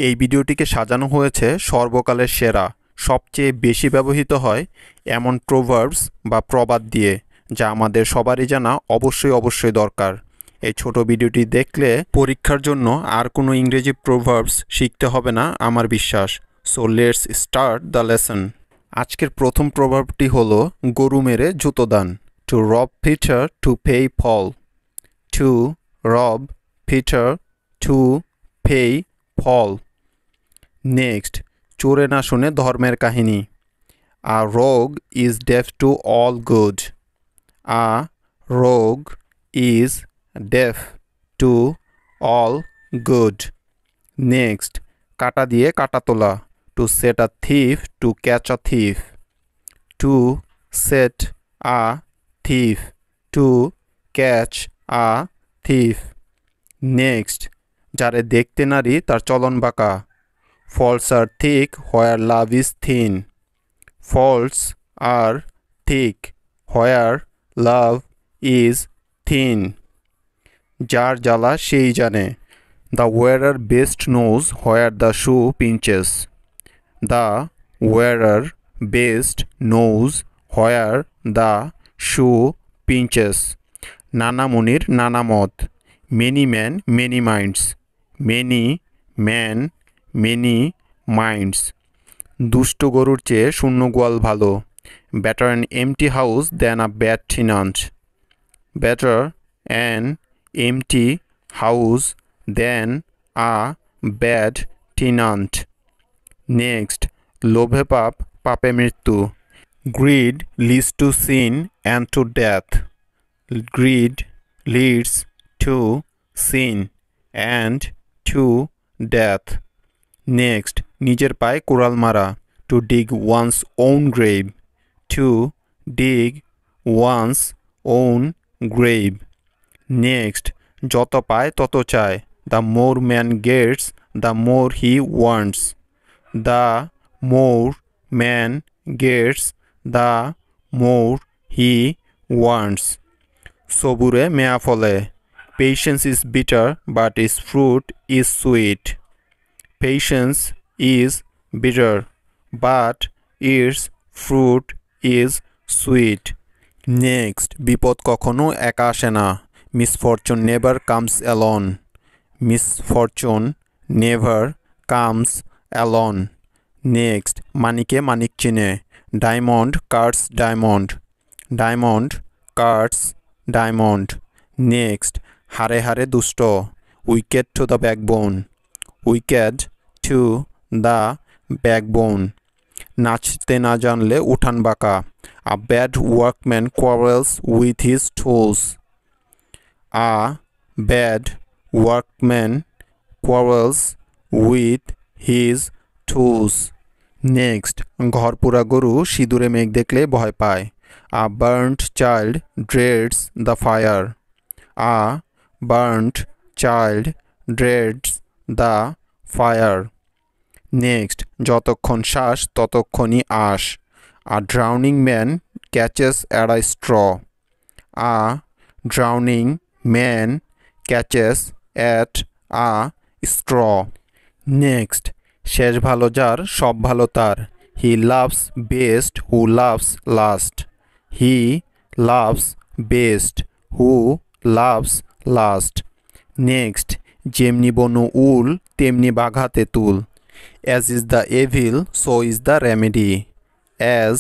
এই ভিডিওটিকে সাজানো হয়েছে সর্বকালের সেরা সবচেয়ে বেশি ব্যবহৃত হয় এমন প্রোভার্বস বা প্রবাদ দিয়ে, যা আমাদের সবারই জানা অবশ্যই দরকার। এই ছোট ভিডিওটি দেখলে পরীক্ষার জন্য আর কোনো ইংরেজি প্রোভার্বস শিখতে হবে না আমার বিশ্বাস। So let's start the lesson. আজকের প্রথম প্রোভার্বটি হলো গরু মেরে জুতো দান। To rob Peter to pay Paul. To rob Peter to pay Paul. Next, চোরে না শুনে ধর্মের কাহিনী। A rogue is deaf to all good. A rogue is deaf to all good. Next, কাটা দিয়ে কাটা তোলা। To set a thief to catch a thief. To set a thief to catch a thief. Next, যারে দেখতে নারী তার চলন বাঁকা। Faults are thick where love is thin. Faults are thick where love is thin. যার জ্বালা সেই জানে। The wearer best knows where the shoe pinches. The wearer best knows where the shoe pinches. নানা মুনির নানা মত। Many men many minds. Many men many minds. দুষ্ট গরুর চেয়ে শূন্য গোয়াল ভালো। Better an empty house than a bad tenant. Better an empty house than a bad tenant. Next, লোভে পাপ পাপে মৃত্যু। Greed leads to sin and to death. Greed leads to sin and to death. Next, নিজের পায়ে কুড়াল মারা। To dig one's own grave. To dig one's own grave. Next, যত পায় তত চায়। The more man gets, the more he wants. The more man gets, the more he wants. সবুরে মেয়া ফলে। Patience is bitter, but its fruit is sweet. Patience is bitter, but its fruit is sweet. Next, বিপদ কখনো একা আসে না। Misfortune never comes alone. Misfortune never comes alone. Next, মানিকে মানিক চিনে। Diamond cuts diamond. Diamond cuts diamond. Next, হারে হারে দুষ্ট। Wicked to the backbone. Wicked to the backbone. নাচতে না জানলে উঠান বাঁকা। A bad workman quarrels with his tools. A bad workman quarrels with his tools. Next, ঘর পোড়া গরু সিঁদুরে মেঘ দেখলে ভয় পায়। A burnt child dreads the fire. A burnt child dreads the fire. Next, যতক্ষণ শ্বাস ততক্ষণই আশ। A drowning man catches at a straw. A drowning man catches at a straw. Next, শেষ ভালো যার সব ভালো তার। He loves best who loves last. He loves best who loves last. Next, যেমনি বনু উল তেমনি বাঘাতে তুল। As is the evil, so is the remedy. As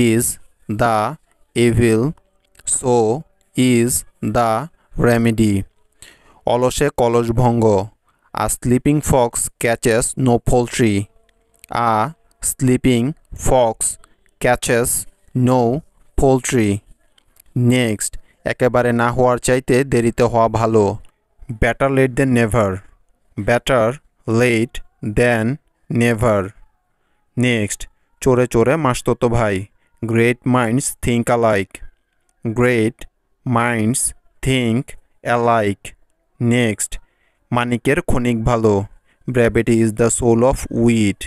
is the evil, so is the remedy. অলসে কলস ভঙ্গ। A sleeping fox catches no poultry. A sleeping fox catches no poultry. Next, একেবারে না হওয়ার চাইতে দেরিতে হওয়া ভালো। Better late than never. Better late than never. Next, চোরে চোরে মাসতুতো ভাই। Great minds think alike. Great minds think alike. Next, মানিকের ক্ষণিক ভালো। Brevity is the soul of wit.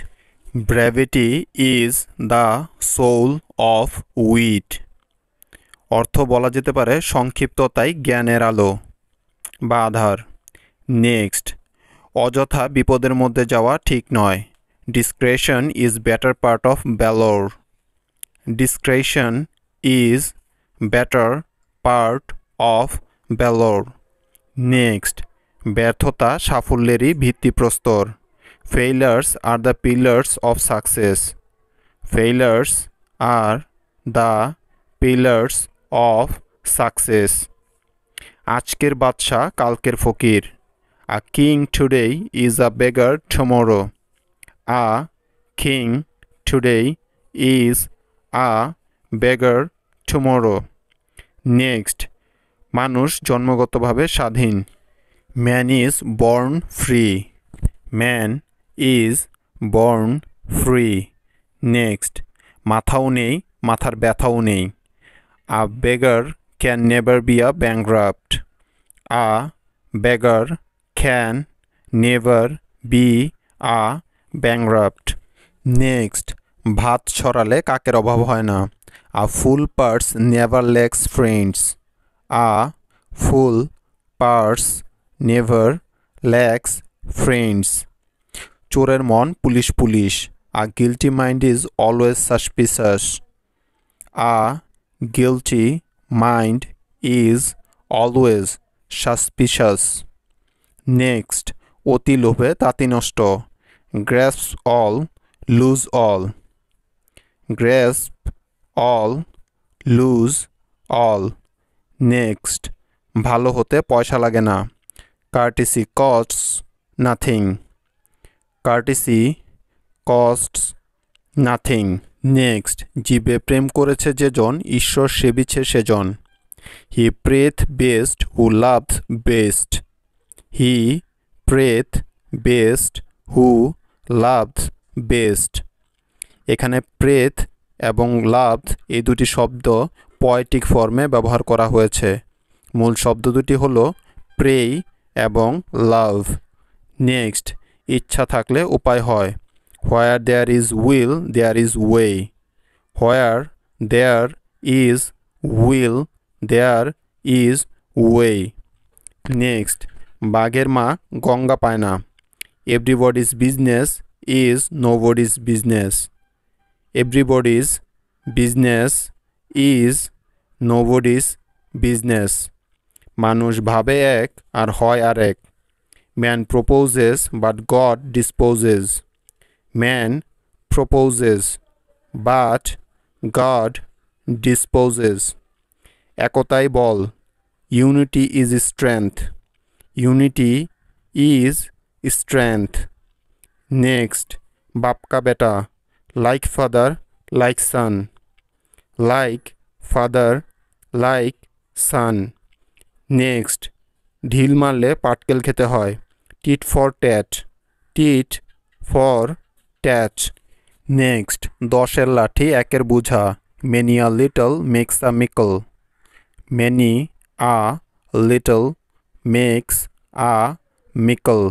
Brevity is the soul of wit. অর্থ বলা যেতে পারে সংক্ষিপ্ততাই জ্ঞানের আলো বা আধার। নেক্সট, অযথা বিপদের মধ্যে যাওয়া ঠিক নয়। ডিসক্রেশন is better part of valour. ডিসক্রেশন is better part of valour. Next, ব্যর্থতা সাফল্যেরই ভিত্তিপ্রস্তর। ফেইলার্স are the pillars of success. ফেইলার্স are the pillars of success. আজকের বাদশা কালকের ফকির। A king today is a beggar tomorrow. A king today is a beggar tomorrow. Next, মানুষ জন্মগতভাবে স্বাধীন। Man is born free. Man is born free. Next, মাথাও নেই, মাথার ব্যথাও নেই। A beggar can never be a bankrupt. A beggar can never be a bankrupt. Next, ভাত ছড়ালে কাকের অভাব হয় না। A full purse never lacks friends. A full purse never lacks friends. চোরের মন police police. A guilty mind is always suspicious. A guilty mind is always suspicious. Next, অতি লোভে তাঁতি নষ্ট। Grasp all, lose all. Grasp all, lose all. Next, ভালো হতে পয়সা লাগে না। Courtesy costs nothing. Courtesy costs nothing. Next, জীবে প্রেম করেছে যেজন ঈশ্বর সেবিছে সেজন। He prayeth best who loveth best. He prayeth best who loveth best. এখানে prayeth এবং loved এই দুটি শব্দ পোয়েটিক ফর্মে ব্যবহার করা হয়েছে। মূল শব্দ দুটি হলো pray এবং love. নেক্সট, ইচ্ছা থাকলে উপায় হয়। Where there is will, there is way. Where there is will, there is way. Next, বাঘের মা গঙ্গা পায় না। Everybody's business is nobody's business. Everybody's business is nobody's business. মানুষ ভাবে এক আর হয় আর এক। Man proposes but God disposes. Man proposes but God disposes. একতাই ball. Unity is strength. Unity is strength. Next, বাপ কা বেটা। Like father, like son. Like father, like son. Next, ঢিল মারলে পাটকেল খেতে হয়। Tit for tat. Tit for tat. Next, দশের লাঠি একের বুঝা। Many a little makes a mickle. Many a little makes a mickle.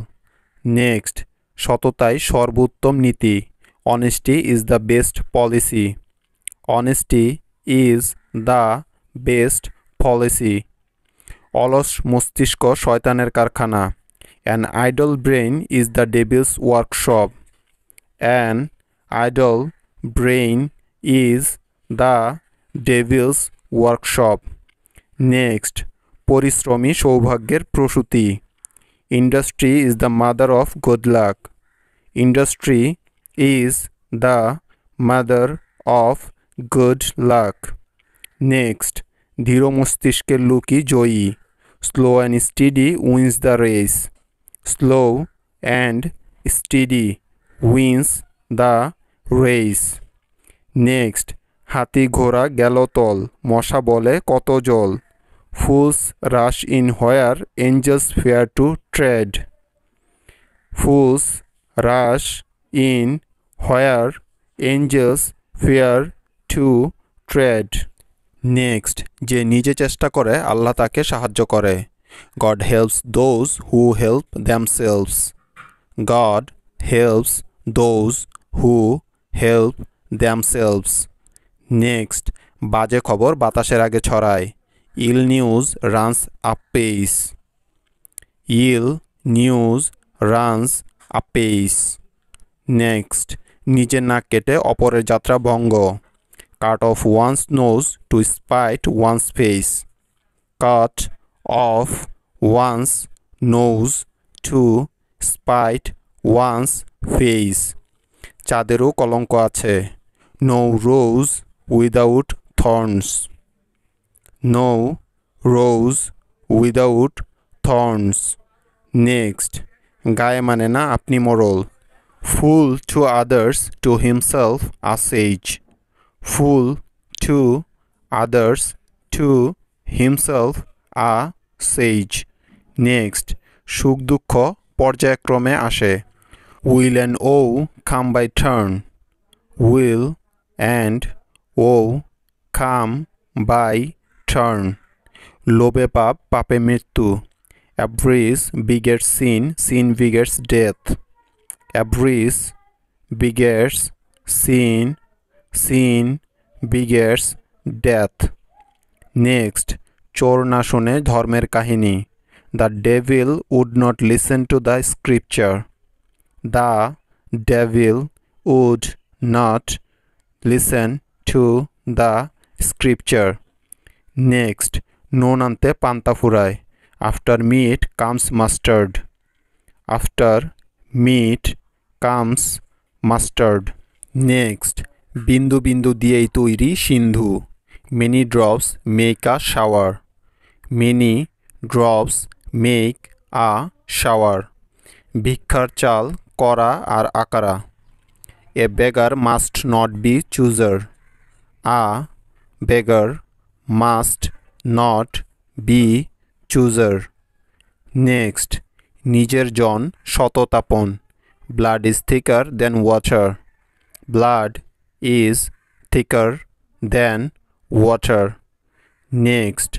Next, সততাই সর্বোত্তম নীতি। Honesty is the best policy. Honesty is the best policy. অলস মস্তিষ্ক শয়তানের কারখানা। An idle brain is the devil's workshop. An idle brain is the devil's workshop. Next, পরিশ্রমী সৌভাগ্যের প্রসূতি। Industry is the mother of good luck. Industry is the mother of good luck. Next, ধীর মস্তিষ্কের লোকই জয়ী। Slow and steady wins the race. Slow and steady wins the race. Next, হাতি ঘোড়া গেল তল, মশা বলে কত জল। Fools rush in where angels fear to tread. Fools rush in where angels fear to tread. Next, যে নিজে চেষ্টা করে আল্লাহ তাকে সাহায্য করে। God helps those who help themselves. God helps those who help themselves. Next, বাজে খবর বাতাসের আগে ছড়ায়। Ill news runs apace. Ill news runs apace. Next, নিজের নাক কেটে অপরের যাত্রা ভঙ্গ, cut off one's nose to spite one's face. Cut off one's nose to spite one's face. চাঁদেরও কলঙ্ক আছে, no rose without thorns. No rose without thorns. Next, গায়ে মানে না আপনি মোড়ল, fool to others to himself a sage. Fool to others to himself a sage. Next, সুখ দুঃখ পর্যায়ক্রমে আসে, will and woe come by turn. Will and woe come by turn. লোভে পাপ, পাপে মৃত্যু, avarice begets sin, sin begets death. Avarice begets sin, sin begets death. Next, চোর না শুনে ধর্মের কাহিনী, the devil would not listen to the scripture. The devil would not listen to the scripture. Next, নুন আনতে পান্তা ফুরায়, after meat comes mustard. After meat comes mustard. Next, বিন্দু বিন্দু দিয়েই তৈরি সিন্ধু, many drops make a shower. Many drops make a shower. ভিক্ষার চাল করা আর আকারা, a beggar must not be chooser. A beggar must not be chooser. Next, নিজের জন শততাপন, blood is thicker than water. Blood is thicker than water. Next,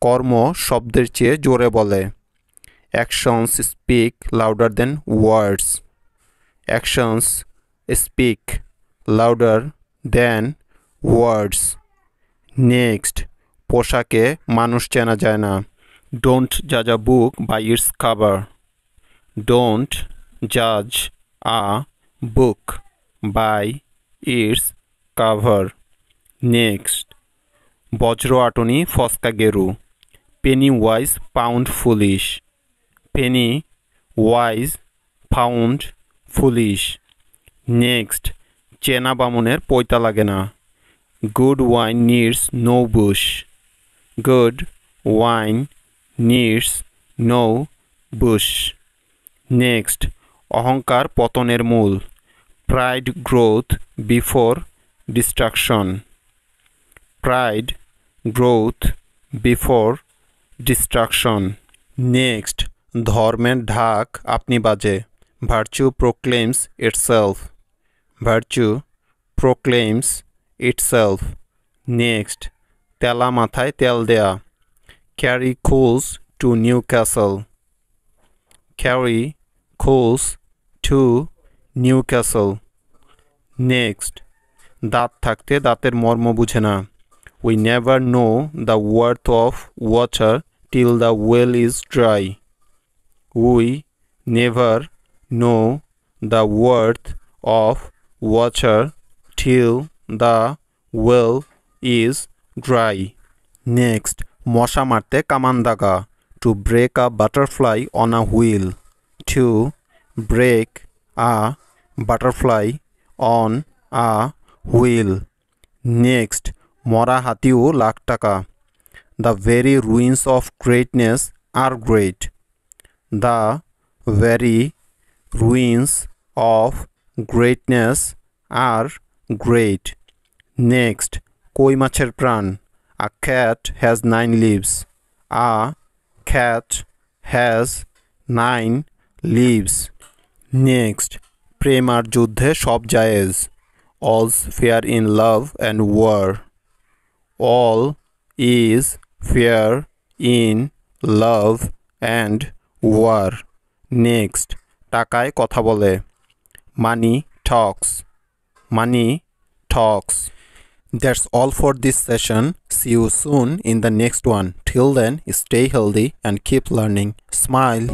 কর্ম শব্দের চেয়ে জোরে বলে, actions speak louder than words. Actions speak louder than words. Next, পোশাকে মানুষ চেনা যায় না, don't judge a book by its cover. Don't judge a book by its cover. Next, বজ্র আটনি ফস্কা গেরু, penny wise pound foolish. Penny wise pound foolish. Next, চেনা বামুনের পৈতা লাগে না, good wine needs no bush. Good wine needs no bush. Next, অহংকার পতনের মূল, pride growth before destruction. Pride growth before destruction. Next, ধর্মের ঢাক আপনি বাজে, virtue proclaims itself. Virtue proclaims itself. Next, তেলা মাথায় তেল দেয়া, carry coals to Newcastle. Carry coals to Newcastle. Next, দাঁত থাকতে দাঁতের মর্ম বুঝে না, we never know the worth of water till the well is dry. We never know the worth of water till the well is dry. Next, মশা মারতে কামান দাগা, to break a butterfly on a wheel. To break a butterfly on a wheel. Next, মরা হাতিও লাখ টাকা, the very ruins of greatness are great. The very ruins of greatness are great. Next, কই মাছের প্রাণ, a cat has 9 lives. A cat has 9 lives. Next, প্রেম আর যুদ্ধে সব জায়েজ, all's fair in love and war. All is fair in love and war. Next, টাকায় কথা বলে, money talks. Money talks. That's all for this session. See you soon in the next one. Till then, stay healthy and keep learning. Smile.